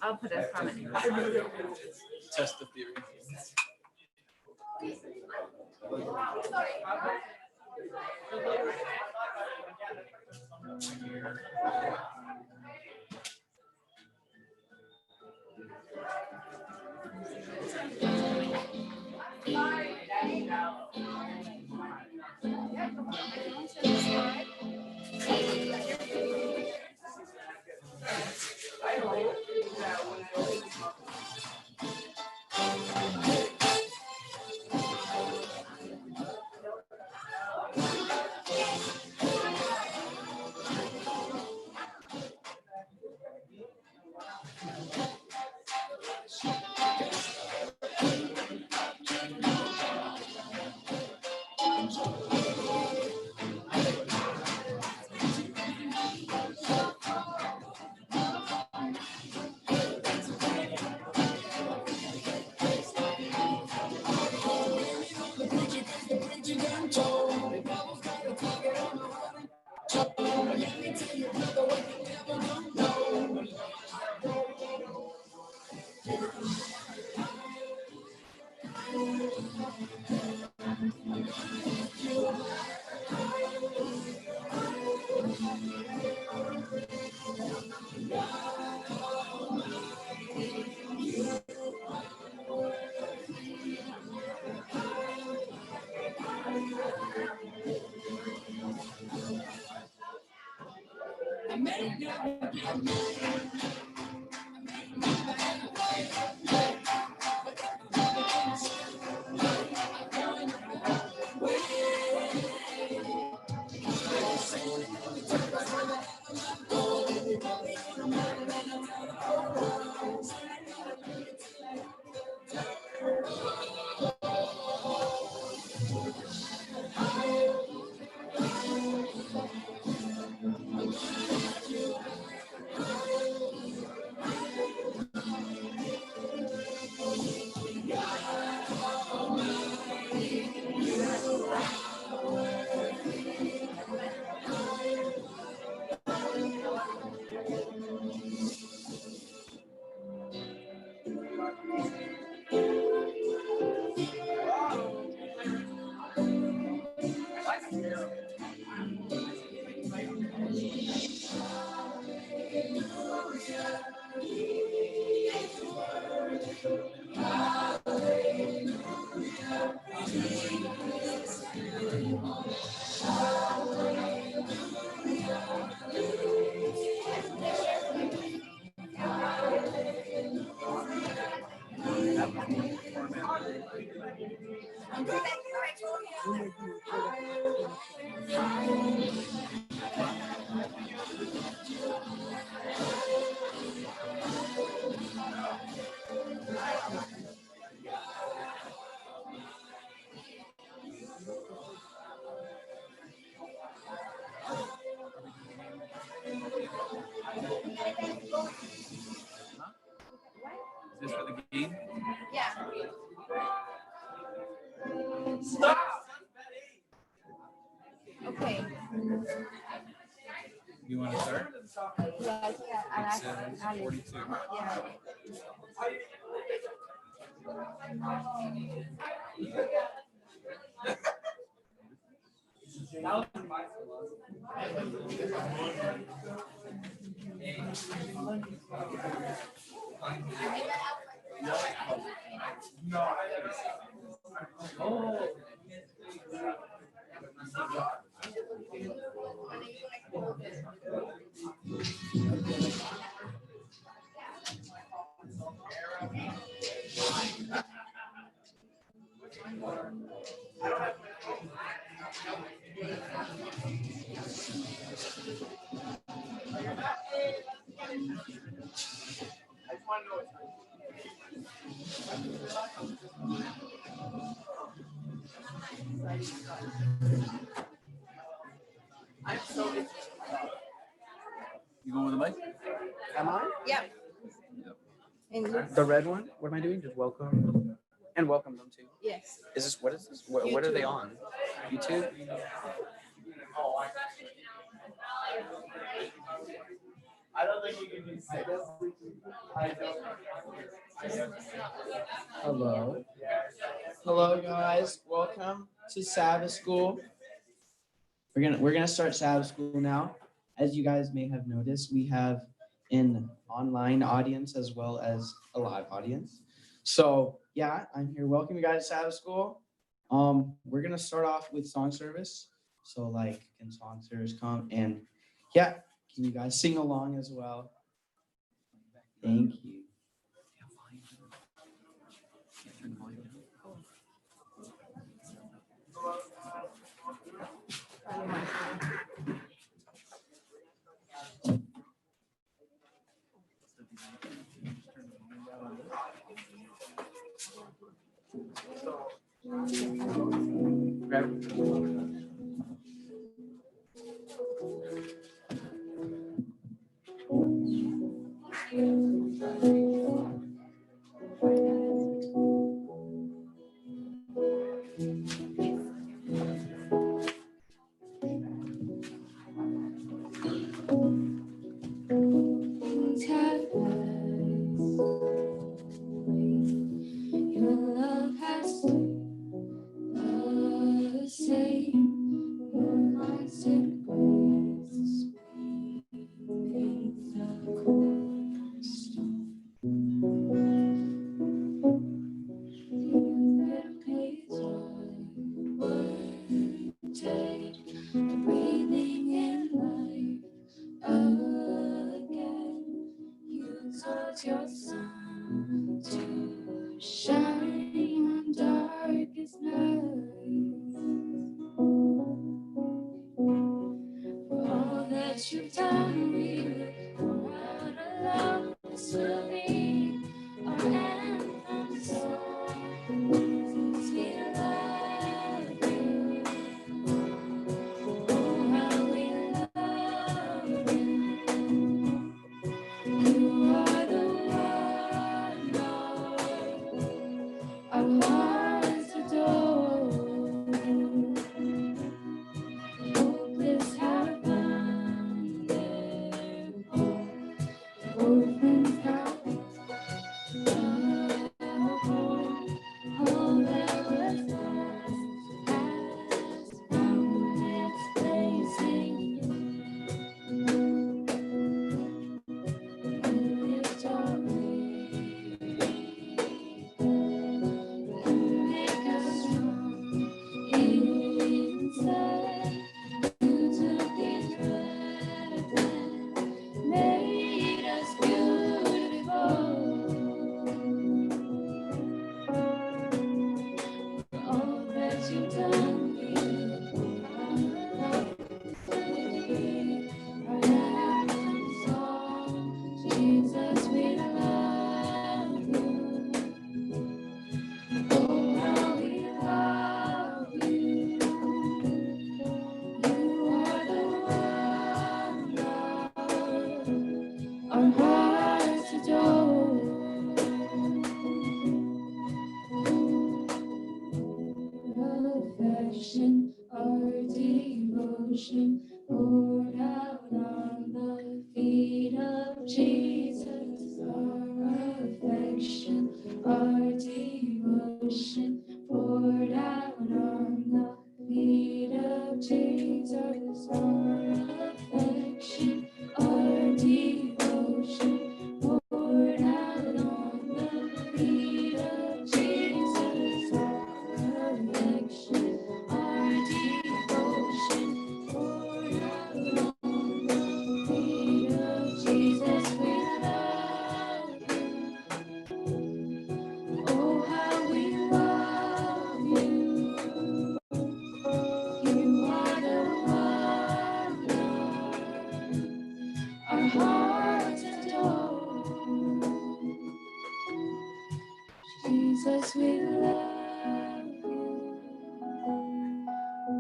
I'll put a comment. Test the theory. Is this for the game? Yeah. Stop! Okay. You want to start? Yeah, It's 7:42. Yeah. You going with the mic? Am I? Yeah. And The red one? What am I doing? Just welcome. And welcome them too. yes. Is this, what is this? What are they on? YouTube? Hello. Hello guys. Welcome to Sabbath School. We're gonna start Sabbath School now. As you guys may have noticed, we have an online audience as well as a live audience. So yeah, I'm here. Welcome you guys to Sabbath School. We're gonna start off with song service. So like, can song service come and yeah, can you guys sing along as well? Thank you. Things have passed away. Your love has stayed the same. Your constant grace, the cornerstone. You that place right word take, breathing in life again. You taught your sun to shine on darkest nights. For all that you've done, we will pour out a love this will be our anthem song. Jesus, we love you. Oh, how we love you. You are the one our hearts adore. Hopeless have found their home. Orphans have a home. All that was lost has found its place in you. You lift our you make us strong inside. You took these breaths and made us beautiful. For all that you've done, we our love will be our anthem song. Jesus, we love you. Oh, how we love you. You are the one our hearts adore. Affection, our devotion, poured out on the feet of Jesus. Our affection, our devotion, poured out on the feet of Jesus. Our affection, our devotion, poured out on the feet of Jesus. Our affection, our devotion, poured out on the feet of Jesus. We Jesus, we love you.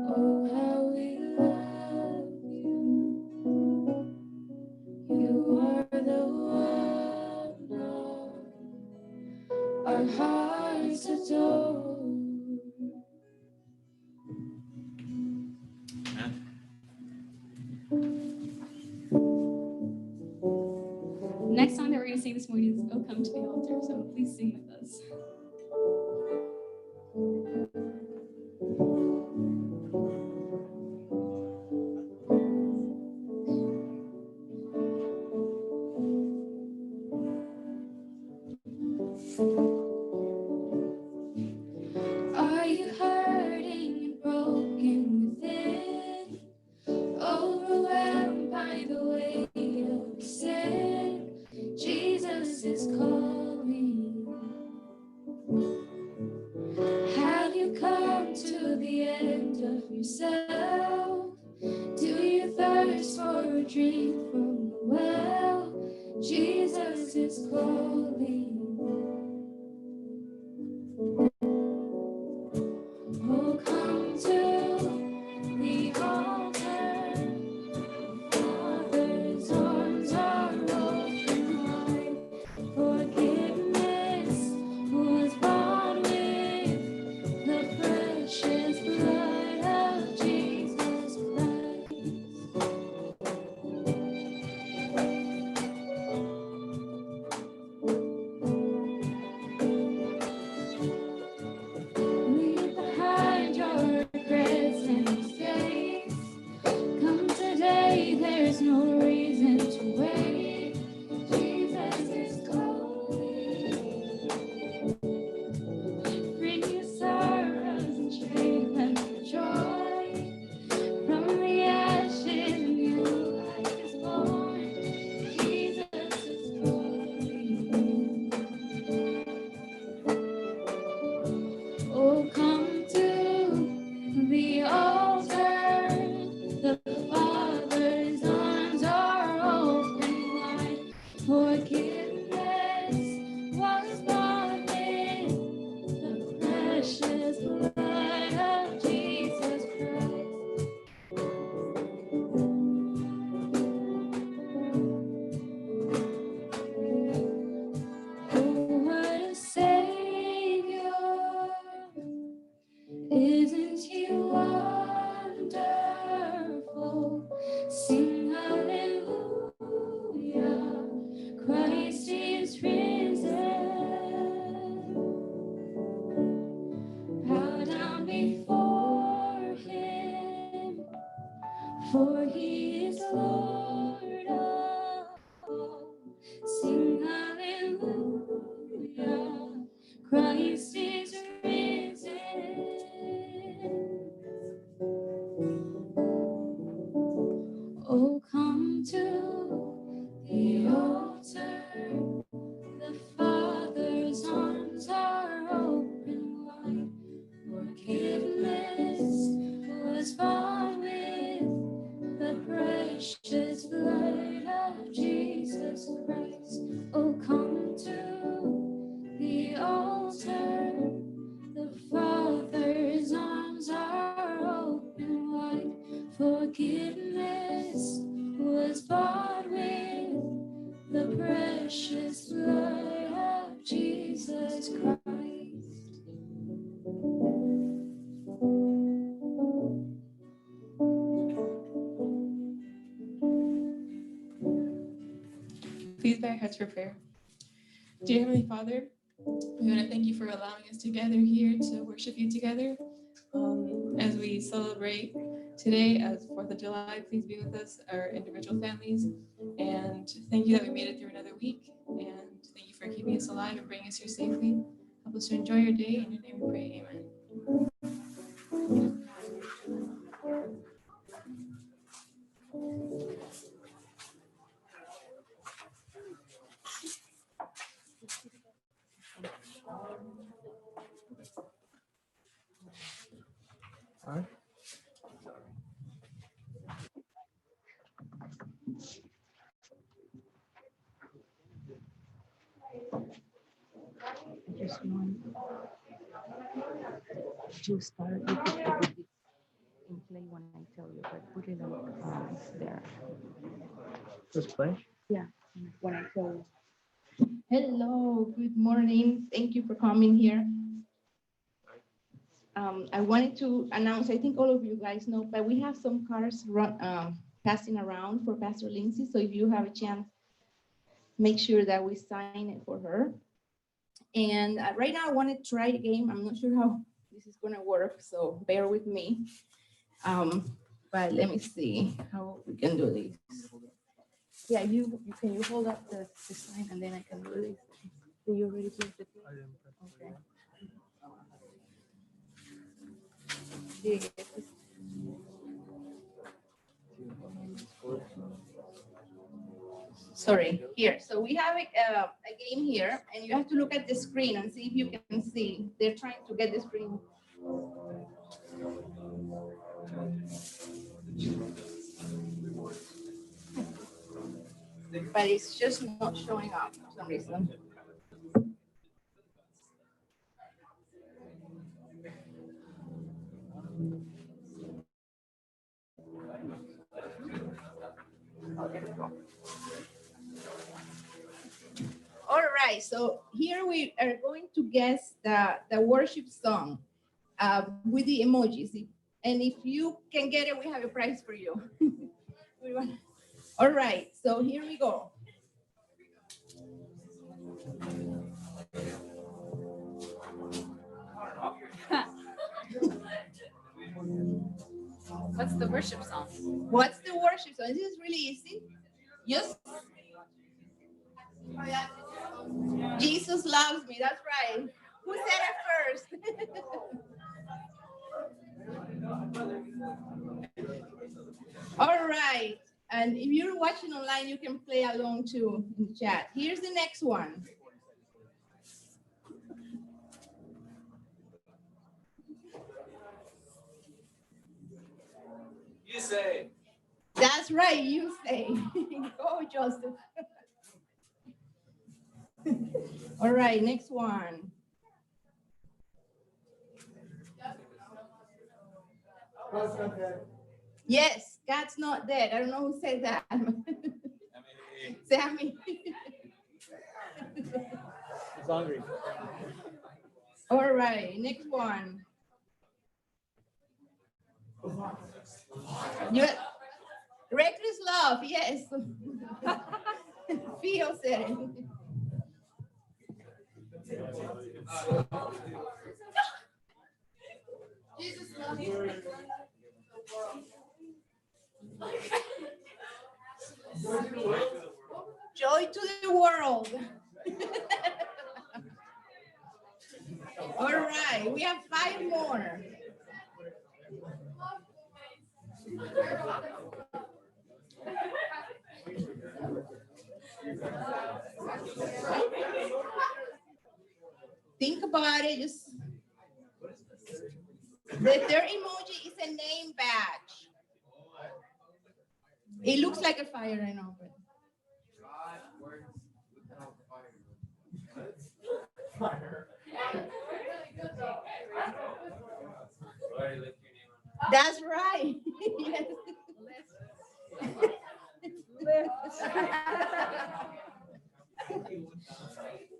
Oh, how we love you. You are the one our hearts adore. The next song that we're going to sing this morning is "Oh Come to the Altar," so please sing with us. Are you hurting and broken within? Overwhelmed by the weight of sin? Jesus is calling. Have you come to the end of yourself? Do you thirst for a drink from the well? Jesus is calling. Oh, come to the altar. Father's arms are open wide. Forgiveness was bought with the precious blood of Jesus Christ. Leave behind your regrets and mistakes. Come today, there's no reason to wait. Jesus is calling. Bring your sorrows and shame and joy. From the ashes, a new life is born. Jesus is calling. Oh, come to the altar. The Father's arms are open wide. Forgiveness was bought with the precious blood of Jesus Christ. Oh, what a Savior! Isn't he wonderful? Sing hallelujah. Christ is risen. Bow down before him, for he is Lord of all. Sing hallelujah. Christ is risen. Oh, come to the altar. The Father's arms are open wide. Forgiveness was bought with the precious blood of Jesus Christ. Oh, come to the altar. The Father's arms are open wide. Forgiveness was bought with the precious blood of Jesus Christ. Please bow your heads for prayer. Dear Heavenly Father, we want to thank you for allowing us to gather here to worship you together. As we celebrate today as 4th of July, please be with us, our individual families. And thank you that we made it through another week. And thank you for keeping us alive and bringing us here safely. Help us to enjoy your day. In your name we pray, amen. All right. just one to start. You could put it in play when I tell you, but put it on there. Let's play. Yeah, when I tell you. Hello, good morning. Thank you for coming here. I wanted to announce, I think all of you guys know, but we have some cars passing around for Pastor Lindsay. So if you have a chance, make sure that we sign it for her. And right now I want to try the game. I'm not sure how this is going to work, so bear with me. But let me see how we can do this. Yeah, you hold up the sign and then I can do this. Do you already press the play? Okay. Did you get this? Sorry, here. So we have a game here, and you have to look at the screen and see if you can see. They're trying to get the screen. But it's just not showing up for some reason. Oh, there we go. All right, so here we are going to guess the worship song with the emojis. And if you can get it, we have a prize for you. All right, so here we go. What's the worship song? What's the worship song? This is really easy. Just Jesus loves me. That's right. Who said it first? All right. And if you're watching online, you can play along too in the chat. Here's the next one. You say. That's right, you say. Go, Joseph. All right, next one. Yes, God's not dead. I don't know who said that. Sammy. He's hungry. All right, next one. Reckless love, yes. Theo said it. Jesus loves you. Joy to the world. All right, we have 5 more. Think about it. Just the third emoji is a name badge. It looks like a fire, I know, but that's right.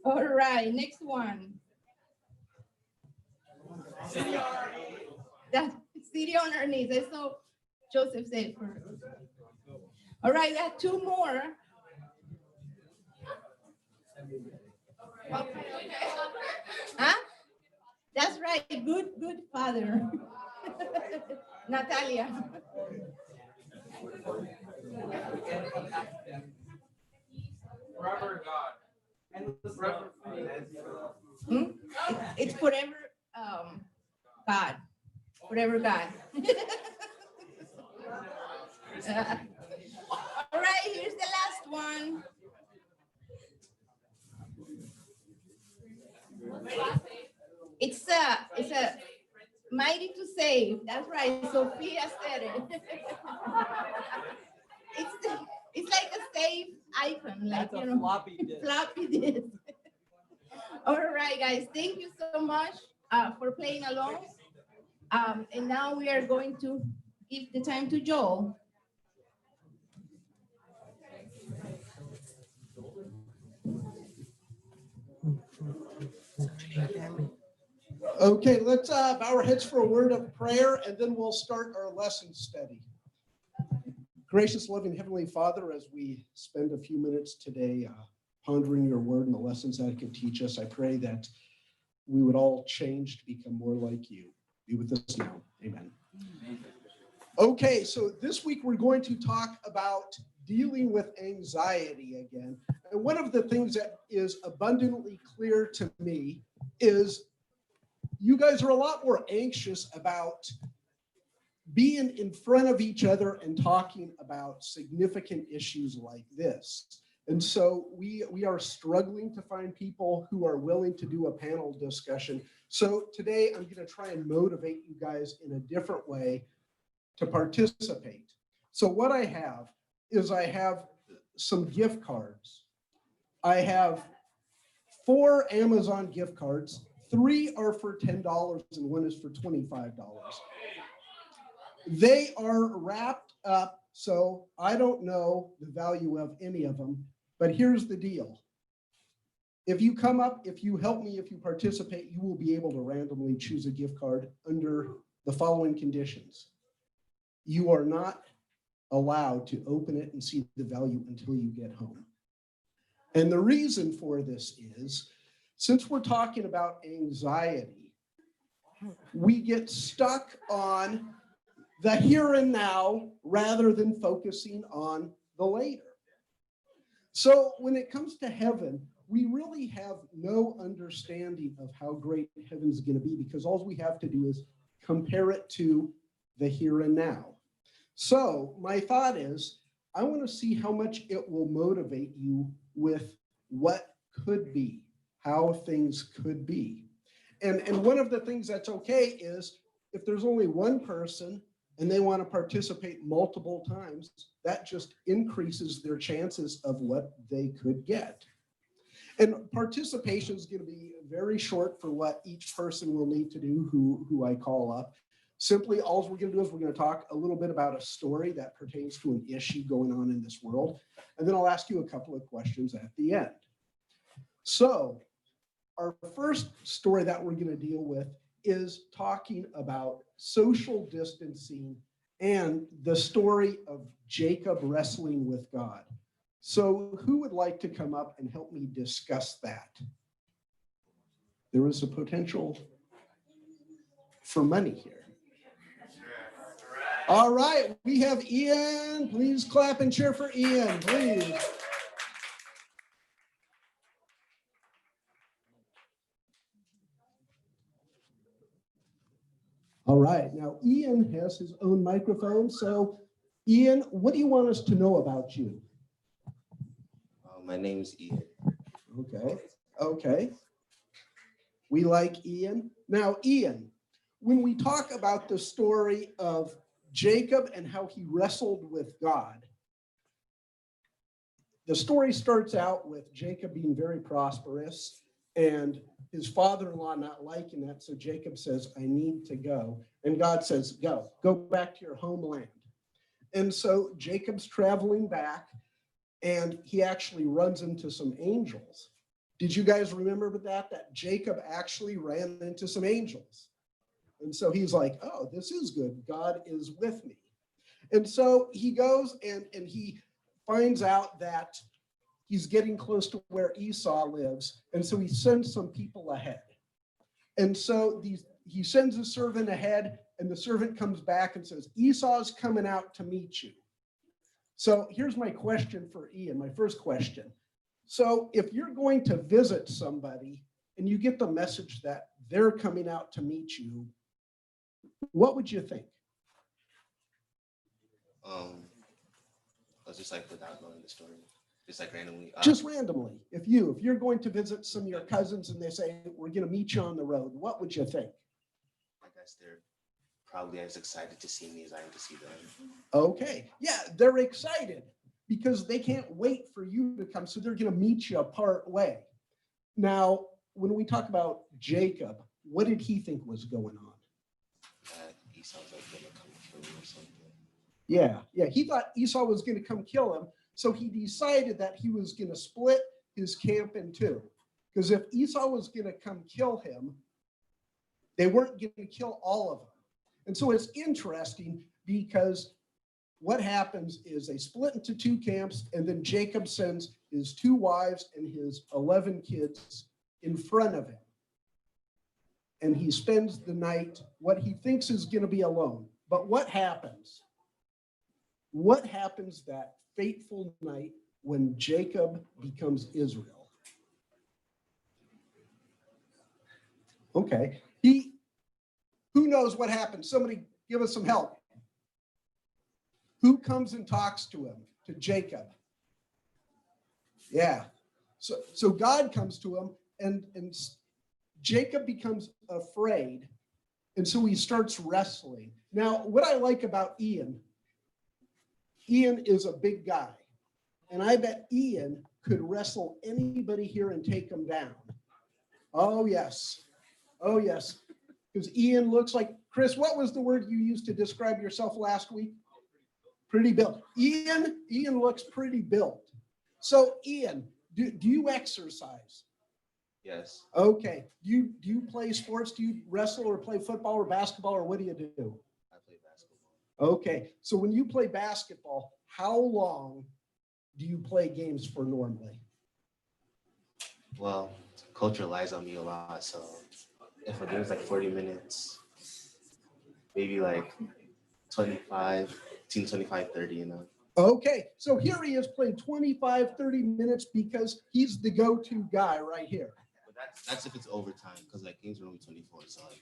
All right, next one. That's city on our knees. I saw Joseph say it first. All right, we have 2 more. Huh? That's right. Good father. Natalia. Forever God. Forever. It's forever God. Forever God. All right, here's the last one. It's a mighty to save. That's right. Sophia said it. It's like a save icon, like That's a floppy disk. floppy disk. All right, guys, thank you so much for playing along. And now we are going to give the time to Joel. Okay, let's bow our heads for a word of prayer, and then we'll start our lesson study. Gracious, loving Heavenly Father, as we spend a few minutes today pondering your word and the lessons that it can teach us, I pray that we would all change to become more like you. Be with us now. Amen. Okay, so this week we're going to talk about dealing with anxiety again. And one of the things that is abundantly clear to me is you guys are a lot more anxious about being in front of each other and talking about significant issues like this. And so we are struggling to find people who are willing to do a panel discussion. So today I'm going to try and motivate you guys in a different way to participate. So what I have is I have some gift cards. I have 4 Amazon gift cards. 3 are for $10 and 1 is for $25. They are wrapped up, so I don't know the value of any of them, but here's the deal. If you come up, if you help me, if you participate, you will be able to randomly choose a gift card under the following conditions. You are not allowed to open it and see the value until you get home. And the reason for this is, since we're talking about anxiety, we get stuck on the here and now rather than focusing on the later. So when it comes to heaven, we really have no understanding of how great heaven's going to be because all we have to do is compare it to the here and now. So my thought is, I want to see how much it will motivate you with what could be, how things could be. And one of the things that's okay is if there's only one person and they want to participate multiple times, that just increases their chances of what they could get. And participation is going to be very short for what each person will need to do who I call up. Simply, all we're going to do is we're going to talk a little bit about a story that pertains to an issue going on in this world. And then I'll ask you a couple of questions at the end. So our first story that we're going to deal with is talking about social distancing and the story of Jacob wrestling with God. So who would like to come up and help me discuss that? There is a potential for money here. All right, we have Ian. Please clap and cheer for Ian, please. All right, now Ian has his own microphone. So Ian, what do you want us to know about you? My name's Ian. Okay. We like Ian. Now, Ian, when we talk about the story of Jacob and how he wrestled with God, the story starts out with Jacob being very prosperous and his father-in-law not liking that. So Jacob says, I need to go. And God says, go back to your homeland. And so Jacob's traveling back and he actually runs into some angels. Did you guys remember that Jacob actually ran into some angels? And so he's like, oh, this is good. God is with me. And so he goes and he finds out that he's getting close to where Esau lives. And so he sends some people ahead. And so he sends a servant ahead and the servant comes back and says, Esau's coming out to meet you. So here's my question for Ian, my first question. So if you're going to visit somebody and you get the message that they're coming out to meet you, what would you think? Just like without knowing the story, just like randomly. Just randomly. If you're going to visit some of your cousins and they say, we're going to meet you on the road, what would you think? I guess they're probably as excited to see me as I am to see them. Okay. Yeah, they're excited because they can't wait for you to come. So they're going to meet you part way. Now, when we talk about Jacob, what did he think was going on? Esau's like gonna come kill him or something. Yeah, he thought Esau was going to come kill him. So he decided that he was going to split his camp in two. Because if Esau was going to come kill him, they weren't going to kill all of them. And so it's interesting because what happens is they split into two camps, and then Jacob sends his 2 wives and his 11 kids in front of him. And he spends the night, what he thinks is going to be alone. But what happens? What happens that fateful night when Jacob becomes Israel? Okay, who knows what happens? Somebody give us some help. Who comes and talks to him, to Jacob? Yeah, so God comes to him, and Jacob becomes afraid, and so he starts wrestling. Now, what I like about Ian is a big guy, and I bet Ian could wrestle anybody here and take him down. Oh, yes. Oh, yes. Because Ian looks like, Chris, what was the word you used to describe yourself last week? Pretty built. Ian looks pretty built. So, Ian, do you exercise? Yes. Okay. Do you play sports? Do you wrestle or play football or basketball, or what do you do? I play basketball. Okay. So when you play basketball, how long do you play games for normally? Well, coach relies on me a lot, so if a game's like 40 minutes, maybe like 25, 30, you know. Okay. So here he is playing 25, 30 minutes because he's the go-to guy right here. But that's if it's overtime, because like games are only 24, so like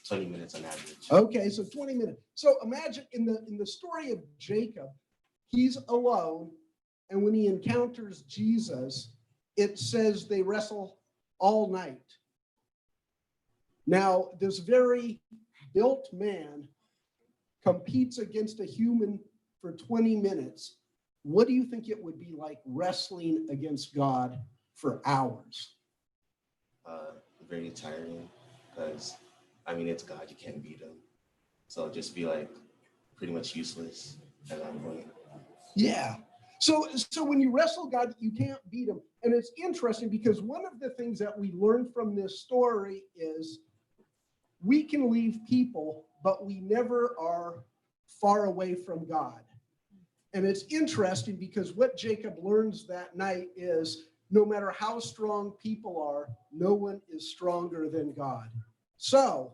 20 minutes on average. Okay, so 20 minutes. So imagine in the story of Jacob, he's alone, and when he encounters Jesus, it says they wrestle all night. Now, this very built man competes against a human for 20 minutes. What do you think it would be like wrestling against God for hours? Very tiring, because I mean, it's God, you can't beat him. So just be like pretty much useless at that point. Yeah. So when you wrestle God, you can't beat him. And it's interesting because one of the things that we learn from this story is we can leave people, but we never are far away from God. And it's interesting because what Jacob learns that night is no matter how strong people are, no one is stronger than God. So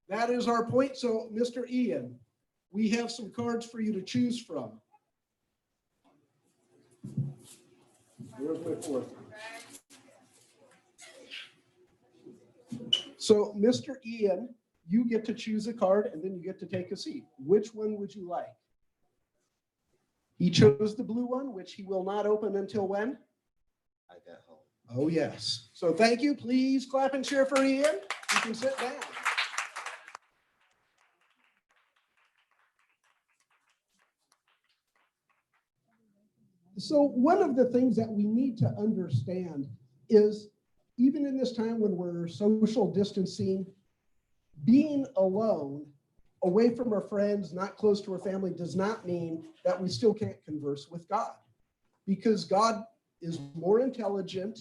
that is our point. So Mr. Ian, we have some cards for you to choose from. Where's my fourth one? So, Mr. Ian, you get to choose a card and then you get to take a seat. Which one would you like? He chose the blue one, which he will not open until when? I got home. Oh, yes. So thank you. Please clap and cheer for Ian. You can sit down. So one of the things that we need to understand is even in this time when we're social distancing, being alone, away from our friends, not close to our family, does not mean that we still can't converse with God, because God is more intelligent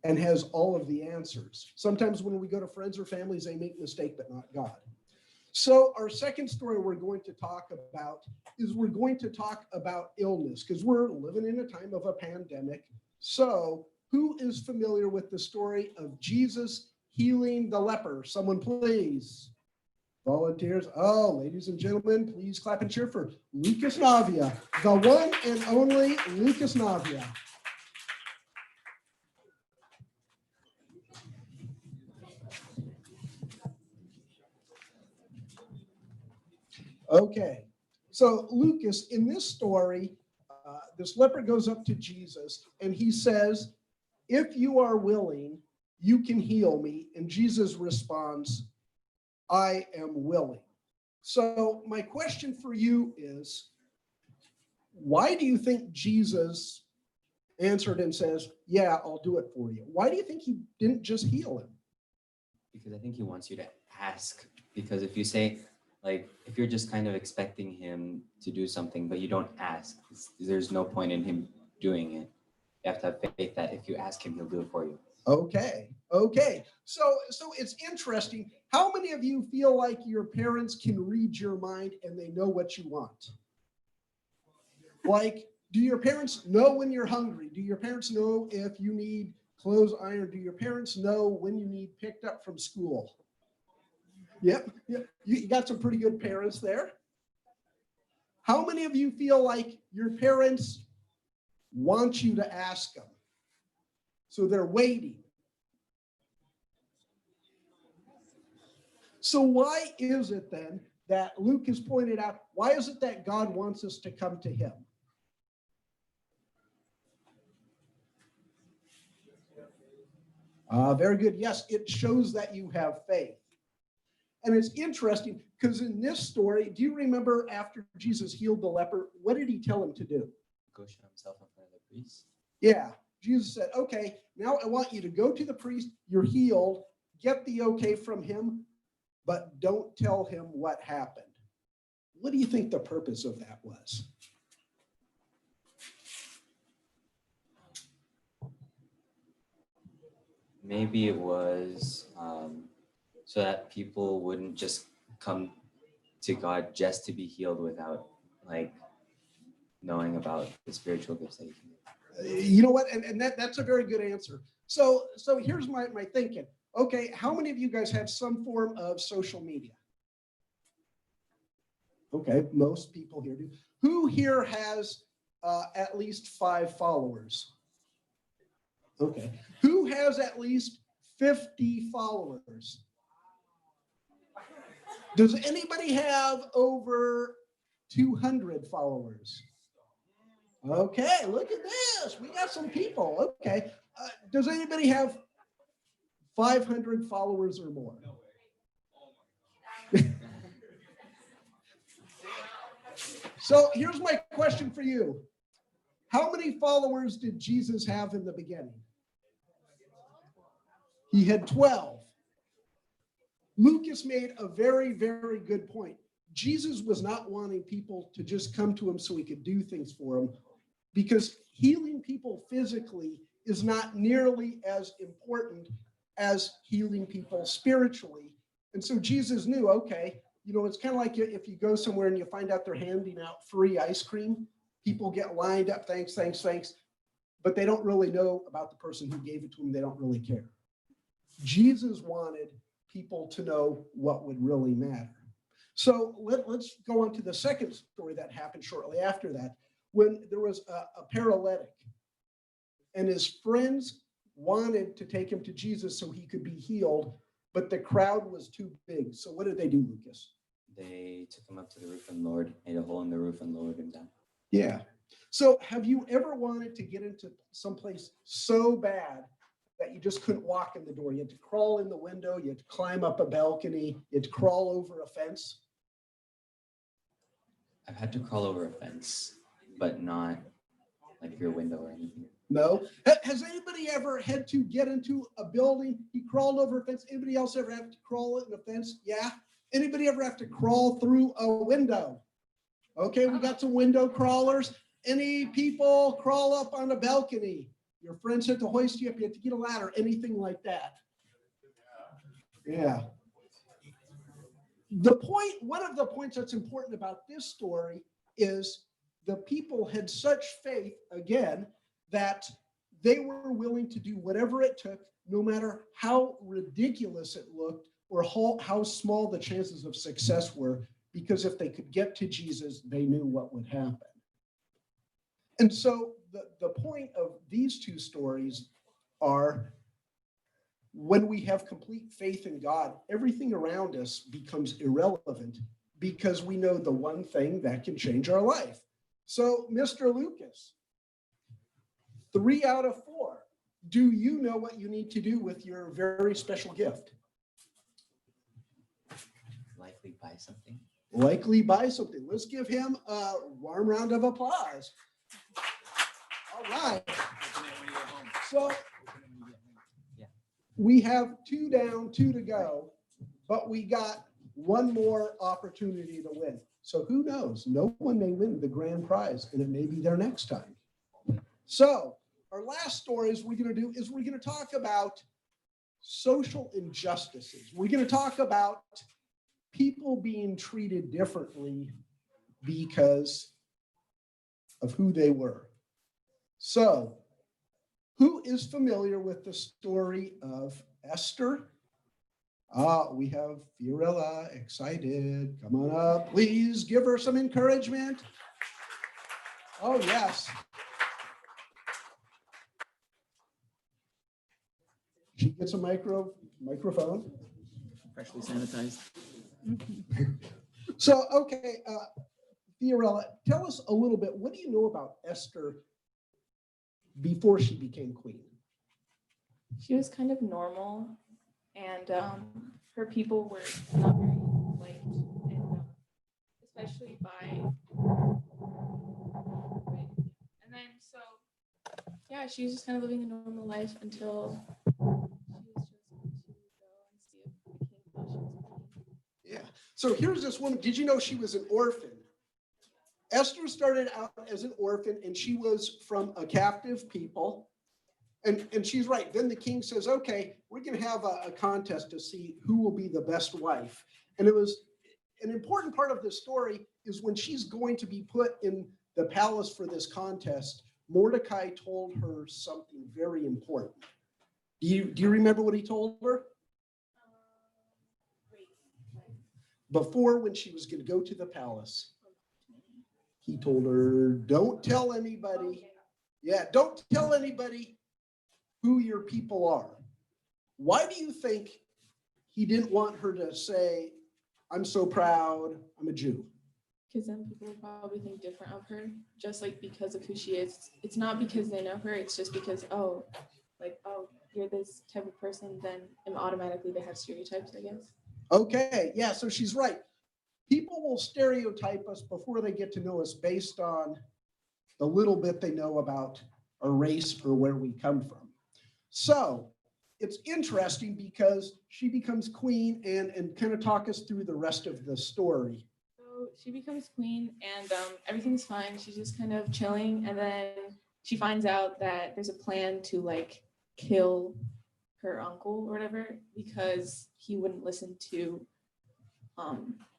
and has all of the answers. Sometimes when we go to friends or families, they make mistakes, but not God. So our second story we're going to talk about is we're going to talk about illness, because we're living in a time of a pandemic. So who is familiar with the story of Jesus healing the leper? Someone please. Volunteers. Oh, ladies and gentlemen, please clap and cheer for Lucas Navia, the one and only Lucas Navia. Okay, so Lucas, in this story, this leper goes up to Jesus and he says, if you are willing, you can heal me. And Jesus responds, I am willing. So my question for you is, why do you think Jesus answered and says, yeah, I'll do it for you. Why do you think he didn't just heal him? Because I think he wants you to ask. Because if you say, like, if you're just kind of expecting him to do something, but you don't ask, there's no point in him doing it. You have to have faith that if you ask him, he'll do it for you. Okay. So it's interesting. How many of you feel like your parents can read your mind and they know what you want? Like, do your parents know when you're hungry? Do your parents know if you need clothes ironed? Do your parents know when you need picked up from school? Yep. You got some pretty good parents there. How many of you feel like your parents want you to ask them? So they're waiting. So why is it then that Luke has pointed out, why is it that God wants us to come to him? Very good. Yes, it shows that you have faith. And it's interesting because in this story, do you remember after Jesus healed the leper, what did he tell him to do? Go show himself in front of the priest. Yeah, Jesus said, okay, now I want you to go to the priest, you're healed, get the okay from him, but don't tell him what happened. What do you think the purpose of that was? Maybe it was so that people wouldn't just come to God just to be healed without like knowing about the spiritual gifts that he can give. You know what? And that's a very good answer. So here's my thinking. Okay, how many of you guys have some form of social media? Okay, most people here do. Who here has at least 5 followers? Okay. Who has at least 50 followers? Does anybody have over 200 followers? Okay, look at this. We got some people. Okay. Does anybody have 500 followers or more? So here's my question for you. How many followers did Jesus have in the beginning? He had 12. Lucas made a very, very good point. Jesus was not wanting people to just come to him so he could do things for them, because healing people physically is not nearly as important as healing people spiritually. And so Jesus knew, okay, it's kind of like if you go somewhere and you find out they're handing out free ice cream, people get lined up, thanks, but they don't really know about the person who gave it to them. They don't really care. Jesus wanted people to know what would really matter. So let's go on to the second story that happened shortly after that, when there was a paralytic and his friends wanted to take him to Jesus so he could be healed, but the crowd was too big. So what did they do, Lucas? They took him up to the roof and made a hole in the roof and lowered him down. Yeah. So have you ever wanted to get into someplace so bad that you just couldn't walk in the door? You had to crawl in the window, you had to climb up a balcony, you had to crawl over a fence? I've had to crawl over a fence, but not like through a window or anything. No. Has anybody ever had to get into a building? He crawled over a fence. Anybody else ever have to crawl in a fence? Yeah. Anybody ever have to crawl through a window? Okay, we got some window crawlers. Any people crawl up on a balcony? Your friends had to hoist you up. You had to get a ladder, anything like that. Yeah. One of the points that's important about this story is the people had such faith, again, that they were willing to do whatever it took, no matter how ridiculous it looked or how small the chances of success were, because if they could get to Jesus, they knew what would happen. And so the point of these two stories are, when we have complete faith in God, everything around us becomes irrelevant because we know the one thing that can change our life. So, Mr. Lucas, 3 out of 4. Do you know what you need to do with your very special gift? Likely buy something. Likely buy something. Let's give him a warm round of applause. All right. Well, Yeah. we have 2 down, 2 to go, but we got one more opportunity to win. So who knows? No one may win the grand prize, and it may be there next time. So our last stories we're going to do is we're going to talk about social injustices. We're going to talk about people being treated differently because of who they were. So, who is familiar with the story of Esther? We have Fiorella excited. Come on up. Please give her some encouragement. Oh, yes. She gets a microphone. Freshly sanitized. So, okay, Fiorella, tell us a little bit. What do you know about Esther before she became queen? She was kind of normal, and her people were not very liked, and especially by. Right. And then so, yeah, she was just kind of living a normal life until she was chosen to go and see if the king thought she was queen. Yeah. So here's this woman. Did you know she was an orphan? Esther started out as an orphan, and she was from a captive people. And she's right. Then the king says, okay, we're going to have a contest to see who will be the best wife. And it was an important part of this story is when she's going to be put in the palace for this contest, Mordecai told her something very important. Do you remember what he told her? Before, when she was going to go to the palace, he told her, don't tell anybody. Yeah, don't tell anybody who your people are. Why do you think he didn't want her to say, I'm so proud, I'm a Jew? Because then people would probably think different of her, just like because of who she is. It's not because they know her, it's just because, oh, you're this type of person, then automatically they have stereotypes, I guess. Okay, yeah, so she's right. People will stereotype us before they get to know us based on the little bit they know about our race or where we come from. So it's interesting because she becomes queen and kind of talk us through the rest of the story. So she becomes queen and everything's fine. She's just kind of chilling. And then she finds out that there's a plan to like kill her uncle or whatever because he wouldn't listen to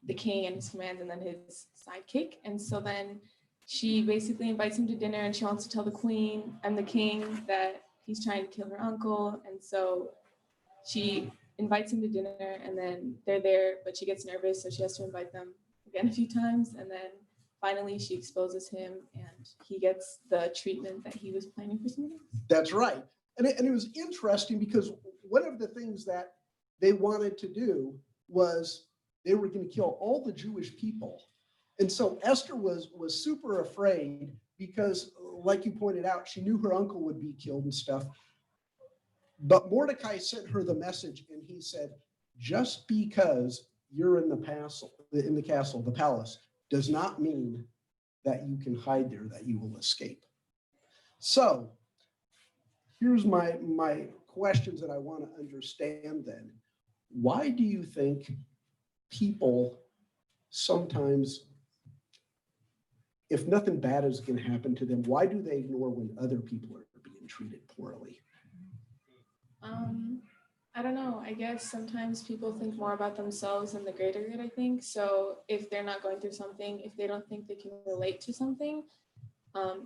the king and his commands and then his sidekick. And so then she basically invites him to dinner and she wants to tell the queen and the king that he's trying to kill her uncle. And so she invites him to dinner and then they're there, but she gets nervous. So she has to invite them again a few times. And then finally she exposes him and he gets the treatment that he was planning for someone else. That's right. And it was interesting because one of the things that they wanted to do was they were going to kill all the Jewish people. And so Esther was super afraid because, like you pointed out, she knew her uncle would be killed and stuff. But Mordecai sent her the message and he said, just because you're in the castle, the palace, does not mean that you can hide there, that you will escape. So here's my questions that I want to understand then. Why do you think people sometimes, if nothing bad is going to happen to them, why do they ignore when other people are being treated poorly? I don't know. I guess sometimes people think more about themselves than the greater good, I think. So if they're not going through something, if they don't think they can relate to something,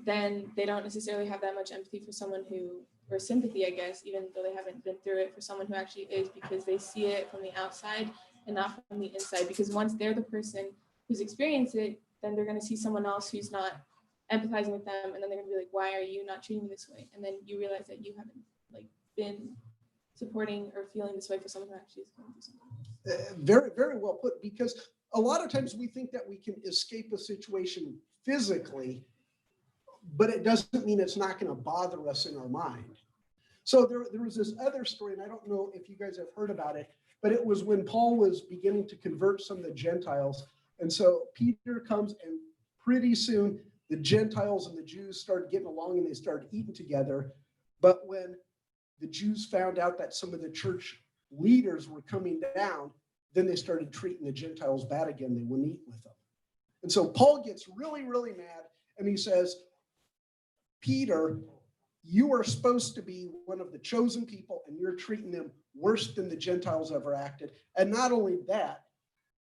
then they don't necessarily have that much empathy for someone who, or sympathy, I guess, even though they haven't been through it, for someone who actually is, because they see it from the outside and not from the inside. Because once they're the person who's experienced it, then they're going to see someone else who's not empathizing with them, and then they're going to be like, why are you not treating me this way? And then you realize that you haven't been supporting or feeling this way for someone who actually is going through something. Very, very well put, because a lot of times we think that we can escape a situation physically, but it doesn't mean it's not going to bother us in our mind. So there was this other story, and I don't know if you guys have heard about it, but it was when Paul was beginning to convert some of the Gentiles. And so Peter comes, and pretty soon the Gentiles and the Jews started getting along and they started eating together. But when the Jews found out that some of the church leaders were coming down, then they started treating the Gentiles bad again. They wouldn't eat with them. And so Paul gets really, really mad, and he says, Peter, you are supposed to be one of the chosen people, and you're treating them worse than the Gentiles ever acted. And not only that,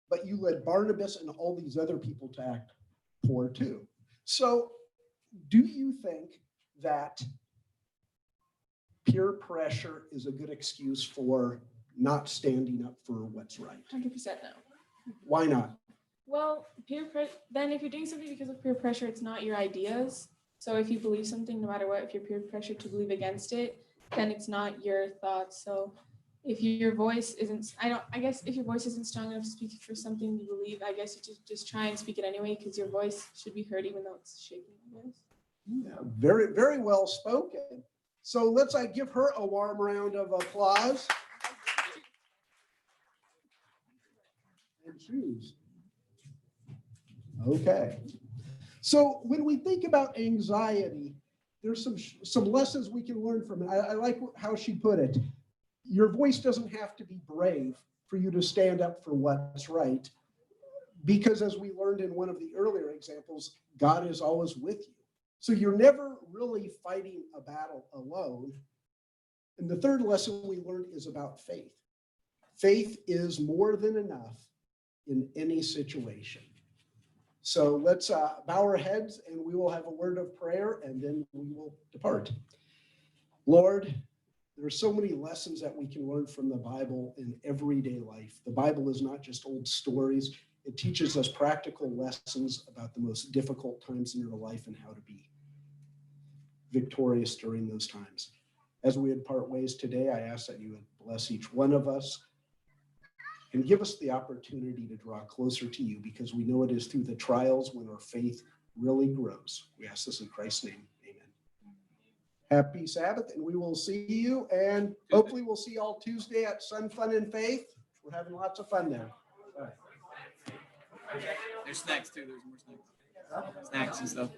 but you led Barnabas and all these other people to act poor too. So do you think that peer pressure is a good excuse for not standing up for what's right? 100% no. Why not? Well, then if you're doing something because of peer pressure, it's not your ideas. So if you believe something, no matter what, if you're peer pressured to believe against it, then it's not your thoughts. So if your voice isn't, I guess if your voice isn't strong enough to speak for something you believe, I guess you just try and speak it anyway, because your voice should be heard even though it's shaking, I guess. Yeah, very, very well spoken. So let's give her a warm round of applause. And shoes. Okay. So when we think about anxiety, there's some lessons we can learn from it. I like how she put it. Your voice doesn't have to be brave for you to stand up for what's right, because as we learned in one of the earlier examples, God is always with you. So you're never really fighting a battle alone. And the third lesson we learned is about faith. Faith is more than enough in any situation. So let's bow our heads and we will have a word of prayer and then we will depart. Lord, there are so many lessons that we can learn from the Bible in everyday life. The Bible is not just old stories. It teaches us practical lessons about the most difficult times in your life and how to be victorious during those times. As we would part ways today, I ask that you would bless each one of us and give us the opportunity to draw closer to you, because we know it is through the trials when our faith really grows. We ask this in Christ's name. Amen. Happy Sabbath, and we will see you, and hopefully we'll see you all Tuesday at Sun, Fun, and Faith. We're having lots of fun there. All right. There's snacks too. There's more snacks. Snacks and stuff.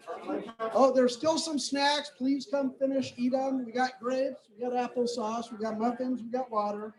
Oh, there's still some snacks. Please come finish, eat them. We got grapes, we got applesauce, we got muffins, we got water.